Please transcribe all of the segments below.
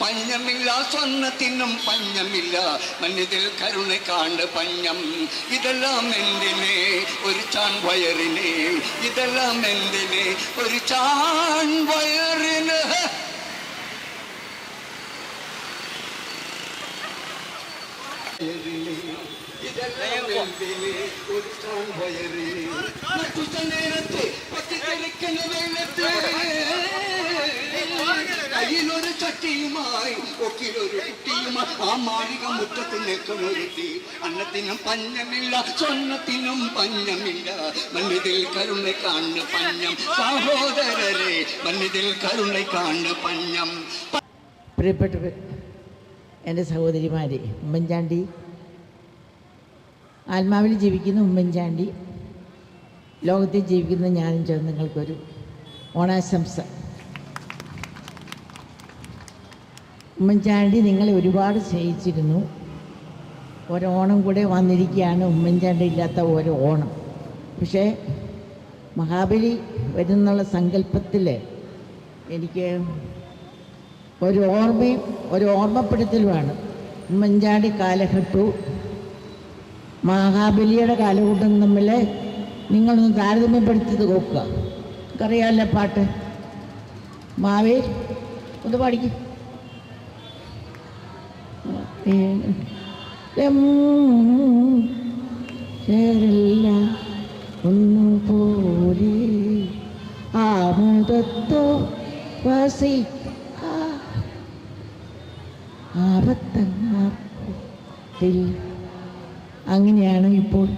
പഞ്ഞമില്ല സ്വർണ്ണത്തിനും പഞ്ഞമില്ല മണ്ണിതിൽ കരുണ കാണ്ട് പഞ്ഞം ഇതെല്ലാം എന്തിനെ ഒരു ചാൺ വയറിനെ ഇതെല്ലാം എന്തിനെ ഒരു ചാൺ വയറിന് ഇതെല്ലാം എന്തിനെ ഒരു ചാൺ വയറിനെ നേരത്തെ പച്ചക്കളിക്കുന്ന വെള്ളത്തെ കയ്യിലൊരു ചട്ടിയുമായി ഒക്കിലൊരു കുട്ടിയുമായി ആ മാളിക മുറ്റത്ത് നിൽക്കുന്നൊരുത്തി അന്നത്തിനും പഞ്ഞമില്ല സ്വർണ്ണത്തിനും പഞ്ഞമില്ല മണ്ണിതിൽ കരുണ കാണ് പഞ്ഞം സഹോദരരെ മണ്ണിതിൽ കരുണ കാണ് പഞ്ഞം. പ്രിയപ്പെട്ട എൻ്റെ സഹോദരിമാരെ, ഉമ്മൻചാണ്ടി ആത്മാവിൽ ജീവിക്കുന്ന ഉമ്മൻചാണ്ടി, ലോകത്തിൽ ജീവിക്കുന്ന ഞാനും ചേർന്ന് നിങ്ങൾക്കൊരു ഓണാശംസ. ഉമ്മൻചാണ്ടി നിങ്ങളെ ഒരുപാട് സ്നേഹിച്ചിരുന്നു. ഒരോണം കൂടെ വന്നിരിക്കുകയാണ് ഉമ്മൻചാണ്ടി ഇല്ലാത്ത ഒരു ഓണം. പക്ഷേ മഹാബലി വരുന്നുള്ള സങ്കല്പത്തിൽ എനിക്ക് ഒരു ഓർമ്മയും ഒരു ഓർമ്മപ്പെടുത്തലുമാണ്. ഉമ്മൻചാണ്ടി കാലഘട്ടവും മഹാബലിയുടെ കാലഘട്ടം തമ്മിൽ നിങ്ങളൊന്ന് താരതമ്യപ്പെടുത്തിയത് നോക്കുക. നമുക്കറിയാമല്ലോ പാട്ട്. മാവേ ഒന്ന് പാടിക്കും. ചേരല്ല ഒന്നു പോലെ ആമതത്തോ വസി ആപത്തങ്ങാത്തിൽ. അങ്ങനെയാണ് ഇപ്പോൾ.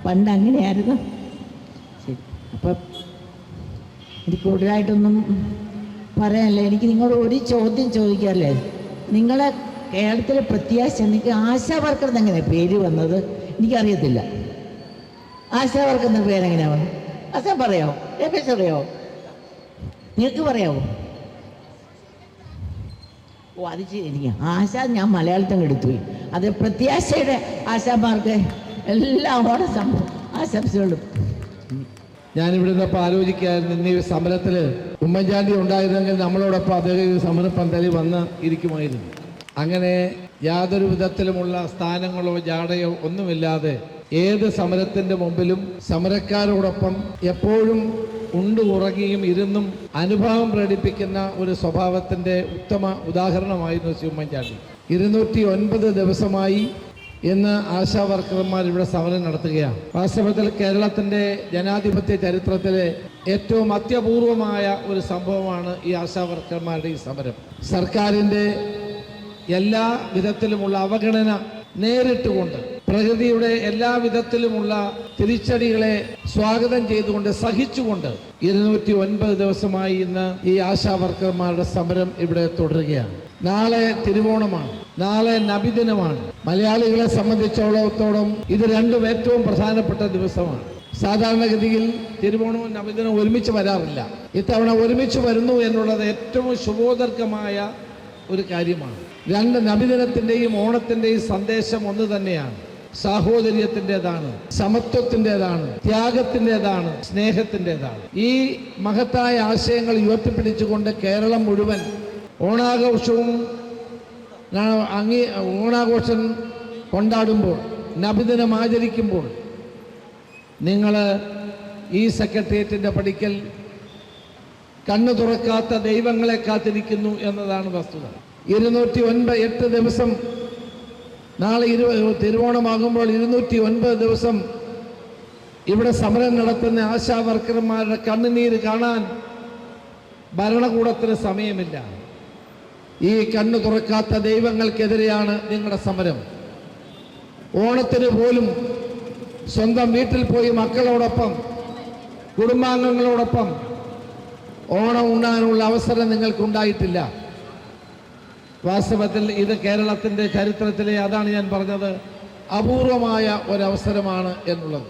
പണ്ട് അങ്ങനെയായിരുന്നു. ശരി, അപ്പം എനിക്ക് കൂടുതലായിട്ടൊന്നും പറയാനല്ല. എനിക്ക് നിങ്ങളോട് ഒരു ചോദ്യം ചോദിക്കാമല്ലേ. നിങ്ങളെ കേരളത്തിലെ പ്രത്യാശ, എനിക്ക് ആശാ വർക്കർ എന്നെങ്ങനെ പേര് വന്നത് എനിക്കറിയത്തില്ല. ആശാ വർക്കർ എന്ന പേരെങ്ങനെയാണ് വന്നത്? ആശാ പറയാമോ? രമേശ് അറിയാമോ? നിങ്ങൾക്ക് പറയാമോ? ഓ, അത് എനിക്ക് ആശ ഞാൻ മലയാളത്തിൽ എടുത്തുപോയി. അത് പ്രത്യാശയുടെ ആശാമാർക്ക് എല്ലാ ഓണ ആശംസകളും. ഞാനിവിടെ നിന്നപ്പോൾ ആലോചിക്കായിരുന്നു, ഇന്ന് ഈ സമരത്തിൽ ഉമ്മൻചാണ്ടി ഉണ്ടായിരുന്നെങ്കിൽ നമ്മളോടൊപ്പം അദ്ദേഹം സമരപ്പന്തലിൽ വന്ന് ഇരിക്കുമായിരുന്നു. അങ്ങനെ യാതൊരു വിധത്തിലുമുള്ള സ്ഥാനങ്ങളോ ജാടയോ ഒന്നുമില്ലാതെ ഏത് സമരത്തിൻ്റെ മുമ്പിലും സമരക്കാരോടൊപ്പം എപ്പോഴും ഉറങ്ങിയും ഇരുന്നും അനുഭവം പ്രകടിപ്പിക്കുന്ന ഒരു സ്വഭാവത്തിൻ്റെ ഉത്തമ ഉദാഹരണമായിരുന്നു ഉമ്മൻചാണ്ടി. 209 ദിവസമായി ഇന്ന് ആശാ വർക്കർമാർ ഇവിടെ സമരം നടത്തുകയാണ്. വാസ്തവത്തിൽ കേരളത്തിൻ്റെ ജനാധിപത്യ ചരിത്രത്തിലെ ഏറ്റവും അത്യപൂർവമായ ഒരു സംഭവമാണ് ഈ ആശാ വർക്കർമാരുടെ ഈ സമരം. സർക്കാരിൻ്റെ എല്ലാ വിധത്തിലുമുള്ള അവഗണന നേരിട്ടുകൊണ്ട്, പ്രകൃതിയുടെ എല്ലാ വിധത്തിലുമുള്ള തിരിച്ചടികളെ സ്വാഗതം ചെയ്തുകൊണ്ട്, സഹിച്ചുകൊണ്ട് 209 ദിവസമായി ഇന്ന് ഈ ആശാ വർക്കർമാരുടെ സമരം ഇവിടെ തുടരുകയാണ്. നാളെ തിരുവോണമാണ്, നാളെ നബിദിനമാണ്. മലയാളികളെ സംബന്ധിച്ചിടത്തോളം ഇത് രണ്ടും ഏറ്റവും പ്രധാനപ്പെട്ട ദിവസമാണ്. സാധാരണഗതിയിൽ തിരുവോണവും നബിദിനവും ഒരുമിച്ച് വരാറില്ല. ഇത്തവണ ഒരുമിച്ച് വരുന്നു എന്നുള്ളത് ഏറ്റവും ശുഭോദർക്കമായ ഒരു കാര്യമാണ്. രണ്ട് നബിദിനത്തിൻ്റെയും ഓണത്തിൻ്റെയും സന്ദേശം ഒന്ന് തന്നെയാണ്. സാഹോദര്യത്തിൻ്റെതാണ്, സമത്വത്തിൻ്റെതാണ്, ത്യാഗത്തിൻ്റെതാണ്, സ്നേഹത്തിൻ്റെതാണ്. ഈ മഹത്തായ ആശയങ്ങൾ ഉയർത്തിപ്പിടിച്ചുകൊണ്ട് കേരളം മുഴുവൻ ഓണാഘോഷവും ഓണാഘോഷം കൊണ്ടാടുമ്പോൾ, നബിദിനം ആചരിക്കുമ്പോൾ നിങ്ങൾ ഈ സെക്രട്ടേറിയറ്റിൻ്റെ പടിക്കൽ കണ്ണു തുറക്കാത്ത ദൈവങ്ങളെ കാത്തിരിക്കുന്നു എന്നതാണ് വസ്തുത. 208 ദിവസം, നാളെ തിരുവോണമാകുമ്പോൾ 209 ദിവസം ഇവിടെ സമരം നടത്തുന്ന ആശാ വർക്കർമാരുടെ കണ്ണുനീര് കാണാൻ ഭരണകൂടത്തിന് സമയമില്ല. ഈ കണ്ണു തുറക്കാത്ത ദൈവങ്ങൾക്കെതിരെയാണ് നിങ്ങളുടെ സമരം. ഓണത്തിന് പോലും സ്വന്തം വീട്ടിൽ പോയി മക്കളോടൊപ്പം, കുടുംബാംഗങ്ങളോടൊപ്പം ഓണം ഉണ്ണാനുള്ള അവസരം നിങ്ങൾക്കുണ്ടായിട്ടില്ല. വാസ്തവത്തിൽ ഇത് കേരളത്തിൻ്റെ ചരിത്രത്തിലെ, അതാണ് ഞാൻ പറഞ്ഞത്, അപൂർവമായ ഒരവസരമാണ് എന്നുള്ളത്.